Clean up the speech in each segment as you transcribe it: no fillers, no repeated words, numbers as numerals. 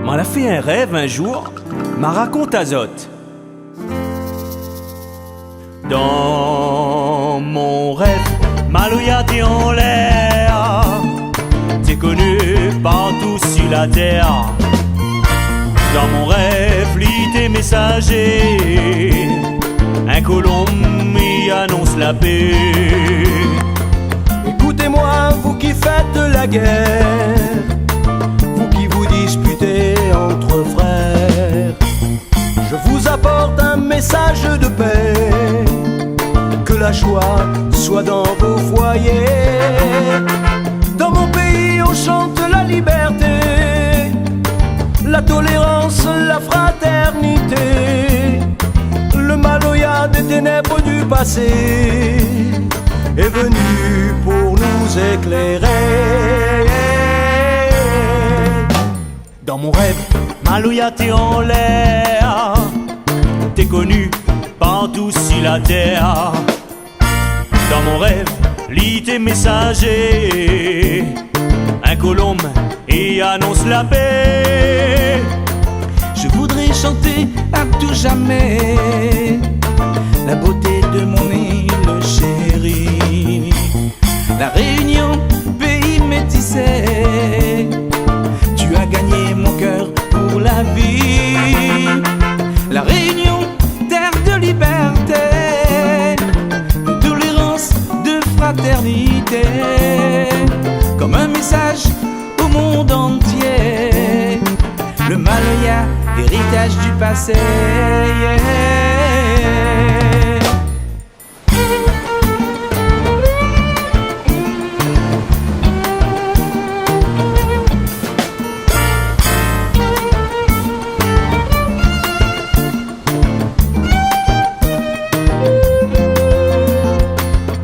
M'en a fait un rêve un jour, m'a raconté Azote. Dans mon rêve, Maloya t'es en l'air, t'es connu partout sur la terre. Dans mon rêve, lit tes messagers, un colombe y annonce la paix. Écoutez-moi, vous qui faites la guerre, vous qui vous disputez entre frères, je vous apporte un message de paix, que la joie soit dans vos foyers. Dans mon pays, on chante la liberté, la tolérance, la fraternité. Le Maloya des ténèbres du passé est venu pour nous éclairer. Dans mon rêve, Maloya t'es en l'air, t'es connu partout sur la terre. Dans mon rêve, lis tes messagers, un colombe et annonce la paix. Je voudrais chanter à tout jamais la beauté de mon île chérie, la Réunion, pays métissé. Tu as gagné mon cœur pour la vie. La Réunion, terre de liberté, de tolérance, de fraternité. Comme un message au monde entier, le Maloya, héritage du passé.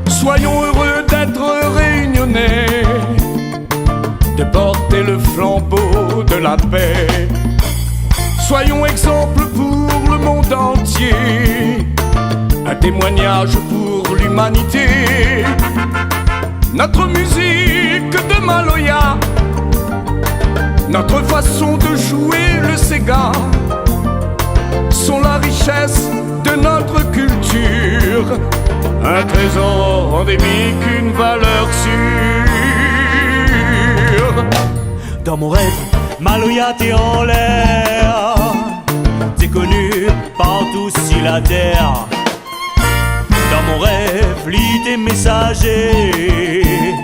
Soyons heureux d'être réunionnais, de porter le flambeau de la paix. Soyons exemple pour le monde entier, un témoignage pour l'humanité. Notre musique de Maloya, notre façon de jouer le Sega, sont la richesse de notre culture, un trésor endémique, une valeur sûre. Dans mon rêve, Maloya t'es en l'air, t'es connu partout sur la terre. Dans mon rêve, lis tes messagers,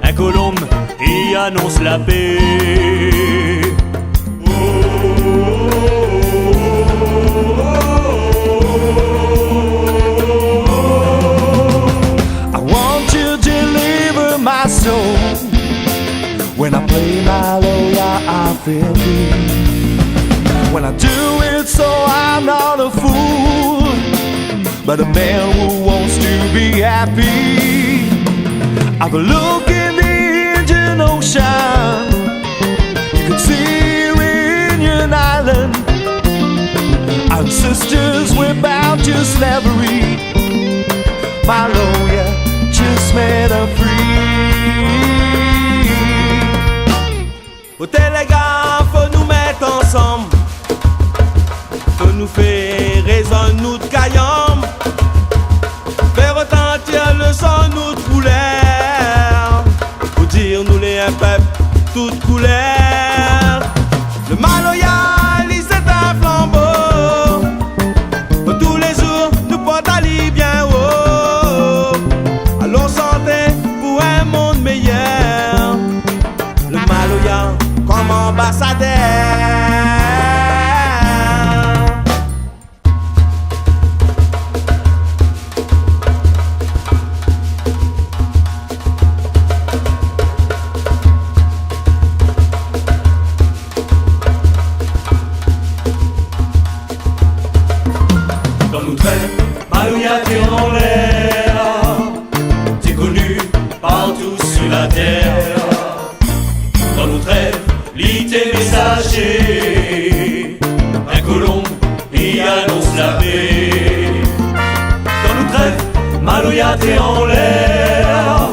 un colombe y annonce la paix. I want to deliver my soul. When I play Maloya, I feel free. When I do it so I'm not a fool, but a man who wants to be happy. I've a look in the Indian Ocean, you can see Reunion Island. Ancestors were bound to slavery, Maloya just made her free. Côté les gars, faut nous mettre ensemble, faut nous faire raison nous de caillom, faire retentir le son nous de couleur, pour dire nous les un peuple toute couleur. Le Maloya, lui c'est un flambeau, pour tous les jours nous porte à l'île bien haut. Allons chanter pour un monde meilleur, le Maloya comme ambassadeur. Dans notre rêve, Maloya t'es en l'air, t'es connu partout sur la terre. Dans notre rêve, lis tes messagers, un colombe y annonce la paix. Dans notre rêve, Maloya t'es en l'air,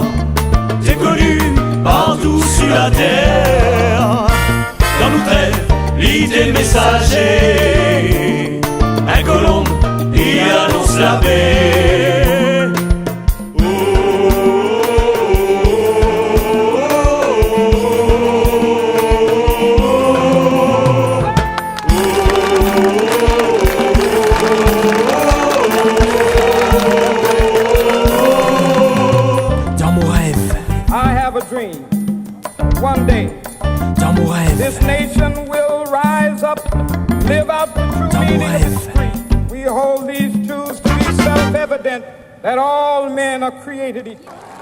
t'es connu partout sur la terre. Dans notre rêve, lis messager, un colombe y annonce la paix. One day, this nation will rise up, live out the true meaning of its creed. We hold these truths to be self-evident, that all men are created equal.